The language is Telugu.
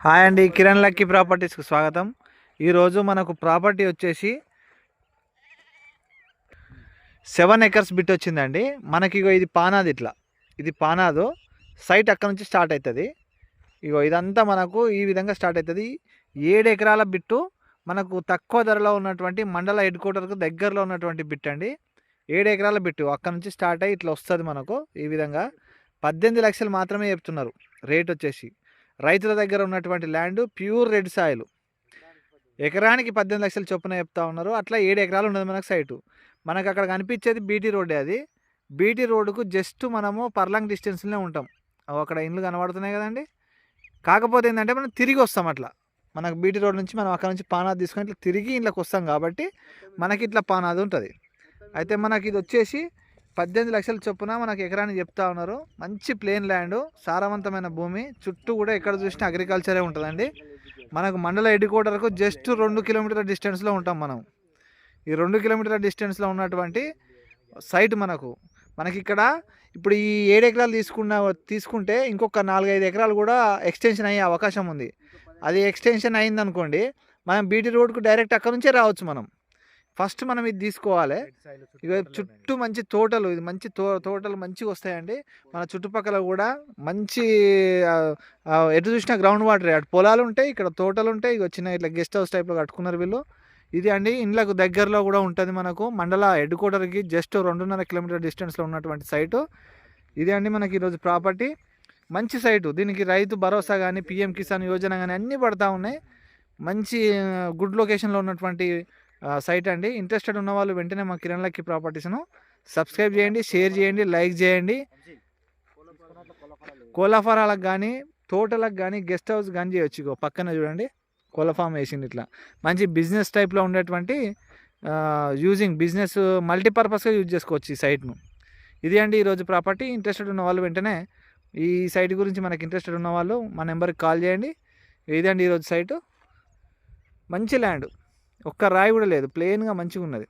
హాయ్ అండి, కిరణ్ లక్కీ ప్రాపర్టీస్కి స్వాగతం. ఈరోజు మనకు ప్రాపర్టీ వచ్చేసి 7 ఎకర్స్ బిట్ వచ్చిందండి. మనకి ఇగో ఇది పానాది, ఇది పానాదు సైట్ అక్కడ నుంచి స్టార్ట్ అవుతుంది. ఇగో ఇదంతా మనకు ఈ విధంగా స్టార్ట్ అవుతుంది. 7 ఎకరాల బిట్టు మనకు తక్కువ ధరలో ఉన్నటువంటి మండల హెడ్ క్వార్టర్కు దగ్గరలో ఉన్నటువంటి బిట్ అండి. 7 ఎకరాల బిట్టు అక్కడ నుంచి స్టార్ట్ అయ్యి ఇట్లా వస్తుంది మనకు. ఈ విధంగా 18 లక్షలు మాత్రమే చెప్తున్నారు రేట్ వచ్చేసి. రైతుల దగ్గర ఉన్నటువంటి ల్యాండ్ ప్యూర్ రెడ్ సాయిల్, ఎకరానికి 18 లక్షలు చొప్పున చెప్తా ఉన్నారు. అట్లా 7 ఎకరాలు ఉన్నది మనకు సైటు. మనకు అక్కడ కనిపించేది బీటీ రోడ్డే. అది బీటీ రోడ్డుకు జస్ట్ మనము పర్లాంగ్ డిస్టెన్స్లోనే ఉంటాం. అక్కడ ఇండ్లు కనబడుతున్నాయి కదండి. కాకపోతే ఏంటంటే మనం తిరిగి వస్తాం అట్లా. మనకు బీటీ రోడ్ నుంచి మనం అక్కడ నుంచి పానాది తీసుకొని ఇట్లా తిరిగి ఇంట్లోకి వస్తాం కాబట్టి మనకి ఇట్లా పానాది ఉంటుంది. అయితే మనకి ఇది వచ్చేసి 18 లక్షల చొప్పున మనకి ఎకరానికి చెప్తా ఉన్నారు. మంచి ప్లేన్ ల్యాండ్, సారవంతమైన భూమి, చుట్టూ కూడా ఎక్కడ చూసినా అగ్రికల్చరే ఉంటుందండి. మనకు మండల హెడ్ క్వార్టర్కు జస్ట్ 2 కిలోమీటర్ల డిస్టెన్స్లో ఉంటాం మనం. ఈ 2 కిలోమీటర్ల డిస్టెన్స్లో ఉన్నటువంటి సైట్ మనకి ఇక్కడ ఇప్పుడు ఈ 7 ఎకరాలు తీసుకుంటే ఇంకొక 4-5 ఎకరాలు కూడా ఎక్స్టెన్షన్ అయ్యే అవకాశం ఉంది. అది ఎక్స్టెన్షన్ అయిందనుకోండి, మనం బీటీ రోడ్కు డైరెక్ట్ అక్కడ నుంచే రావచ్చు. ఫస్ట్ మనం ఇది తీసుకోవాలి. ఇక చుట్టూ మంచి తోటలు, ఇది మంచి తోటలు మంచిగా వస్తాయండి. మన చుట్టుపక్కల కూడా మంచి ఎటు చూసినా గ్రౌండ్ వాటర్, అటు పొలాలు ఉంటాయి, ఇక్కడ తోటలు ఉంటాయి. ఇక చిన్న ఇట్లా గెస్ట్ హౌస్ టైప్లో కట్టుకున్నారు వీళ్ళు. ఇది అండి ఇండ్లకు దగ్గరలో కూడా ఉంటుంది. మనకు మండల హెడ్ క్వార్టర్కి జస్ట్ 2.5 కిలోమీటర్ డిస్టెన్స్లో ఉన్నటువంటి సైటు ఇది అండి. మనకి ఈరోజు ప్రాపర్టీ మంచి సైటు. దీనికి రైతు భరోసా కానీ పిఎం కిసాన్ యోజన కానీ అన్నీ పడతా ఉన్నాయి. మంచి గుడ్ లొకేషన్లో ఉన్నటువంటి సైట్ అండి. ఇంట్రెస్టెడ్ ఉన్న వాళ్ళు వెంటనే మా కిరణ్ లక్కీ ప్రాపర్టీస్ను సబ్స్క్రైబ్ చేయండి, షేర్ చేయండి, లైక్ చేయండి. కోళ్ళ ఫారాలకు కానీ తోటలకు కానీ గెస్ట్ హౌస్ కానీ చేయొచ్చు. ఇగో పక్కన చూడండి కోళ్ళ ఫామ్ వేసింది. ఇట్లా మంచి బిజినెస్ టైప్లో ఉండేటువంటి బిజినెస్ మల్టీపర్పస్గా యూజ్ చేసుకోవచ్చు ఈ సైట్ను. ఇది అండి ఈరోజు ప్రాపర్టీ. ఇంట్రెస్టెడ్ ఉన్న వాళ్ళు వెంటనే ఈ సైట్ గురించి మనకి ఇంట్రెస్టెడ్ ఉన్న వాళ్ళు మా నెంబర్కి కాల్ చేయండి. ఇదండి ఈరోజు సైటు. మంచి ల్యాండ్, ఒక్క రాయి కూడా లేదు, ప్లెయిన్గా మంచిగా ఉన్నది.